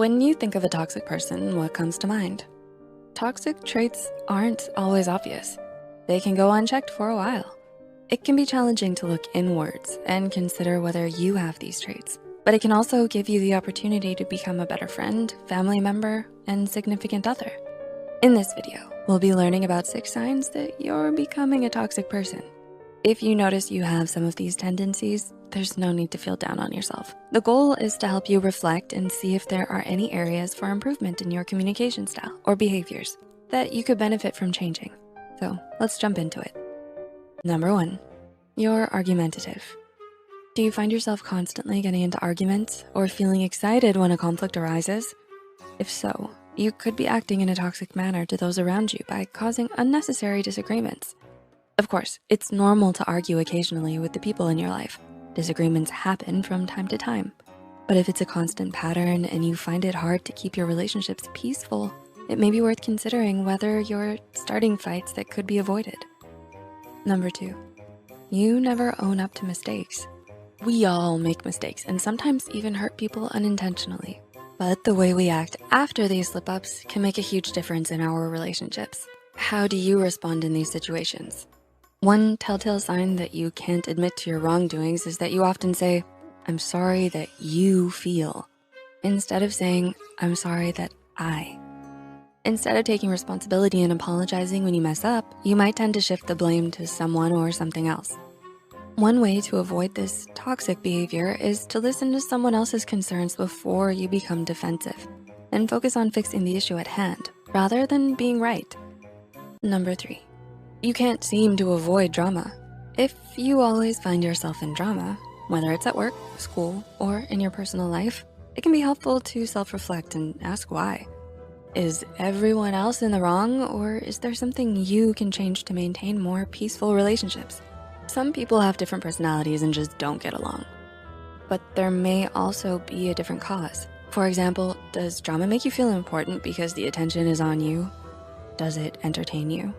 When you think of a toxic person, what comes to mind? Toxic traits aren't always obvious. They can go unchecked for a while. It can be challenging to look inwards and consider whether you have these traits, but it can also give you the opportunity to become a better friend, family member, and significant other. In this video, we'll be learning about 6 signs that you're becoming a toxic person. If you notice you have some of these tendencies, there's no need to feel down on yourself. The goal is to help you reflect and see if there are any areas for improvement in your communication style or behaviors that you could benefit from changing. So let's jump into it. Number 1, you're argumentative. Do you find yourself constantly getting into arguments or feeling excited when a conflict arises? If so, you could be acting in a toxic manner to those around you by causing unnecessary disagreements. Of course, it's normal to argue occasionally with the people in your life. Disagreements happen from time to time. But if it's a constant pattern and you find it hard to keep your relationships peaceful, it may be worth considering whether you're starting fights that could be avoided. Number 2, you never own up to mistakes. We all make mistakes and sometimes even hurt people unintentionally. But the way we act after these slip-ups can make a huge difference in our relationships. How do you respond in these situations? One telltale sign that you can't admit to your wrongdoings is that you often say, "I'm sorry that you feel," instead of saying, "I'm sorry that I." Instead of taking responsibility and apologizing when you mess up, you might tend to shift the blame to someone or something else. One way to avoid this toxic behavior is to listen to someone else's concerns before you become defensive and focus on fixing the issue at hand rather than being right. Number 3, you can't seem to avoid drama. If you always find yourself in drama, whether it's at work, school, or in your personal life, it can be helpful to self-reflect and ask why. Is everyone else in the wrong, or is there something you can change to maintain more peaceful relationships? Some people have different personalities and just don't get along. But there may also be a different cause. For example, does drama make you feel important because the attention is on you? Does it entertain you?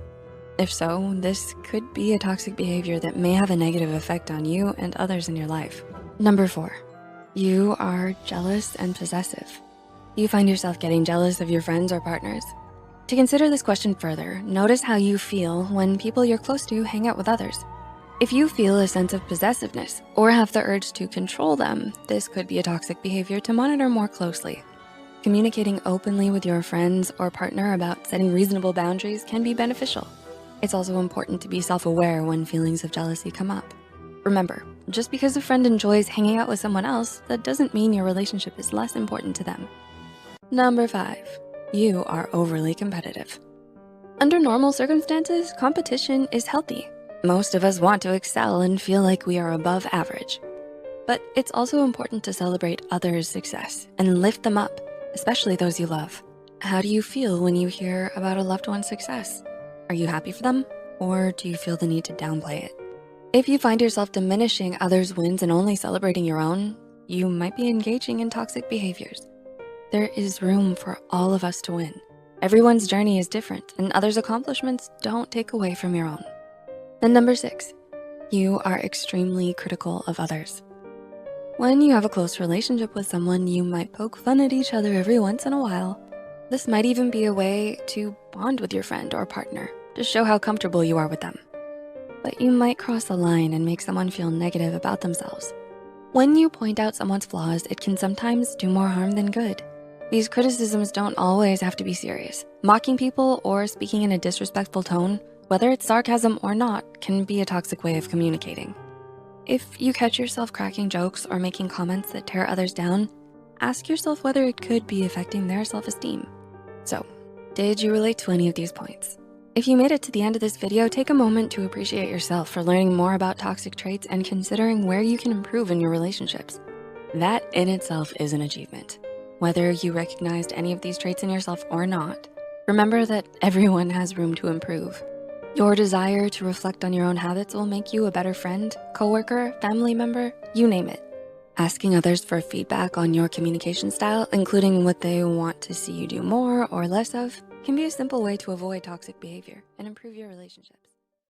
If so, this could be a toxic behavior that may have a negative effect on you and others in your life. Number 4, you are jealous and possessive. You find yourself getting jealous of your friends or partners. To consider this question further, notice how you feel when people you're close to hang out with others. If you feel a sense of possessiveness or have the urge to control them, this could be a toxic behavior to monitor more closely. Communicating openly with your friends or partner about setting reasonable boundaries can be beneficial. It's also important to be self-aware when feelings of jealousy come up. Remember, just because a friend enjoys hanging out with someone else, that doesn't mean your relationship is less important to them. Number 5, you are overly competitive. Under normal circumstances, competition is healthy. Most of us want to excel and feel like we are above average. But it's also important to celebrate others' success and lift them up, especially those you love. How do you feel when you hear about a loved one's success? Are you happy for them, or do you feel the need to downplay it? If you find yourself diminishing others' wins and only celebrating your own, you might be engaging in toxic behaviors. There is room for all of us to win. Everyone's journey is different, and others' accomplishments don't take away from your own. And number 6, you are extremely critical of others. When you have a close relationship with someone, you might poke fun at each other every once in a while. This might even be a way to bond with your friend or partner to show how comfortable you are with them. But you might cross a line and make someone feel negative about themselves. When you point out someone's flaws, it can sometimes do more harm than good. These criticisms don't always have to be serious. Mocking people or speaking in a disrespectful tone, whether it's sarcasm or not, can be a toxic way of communicating. If you catch yourself cracking jokes or making comments that tear others down, ask yourself whether it could be affecting their self-esteem. So, did you relate to any of these points? If you made it to the end of this video, take a moment to appreciate yourself for learning more about toxic traits and considering where you can improve in your relationships. That in itself is an achievement. Whether you recognized any of these traits in yourself or not, remember that everyone has room to improve. Your desire to reflect on your own habits will make you a better friend, coworker, family member, you name it. Asking others for feedback on your communication style, including what they want to see you do more or less of, can be a simple way to avoid toxic behavior and improve your relationships.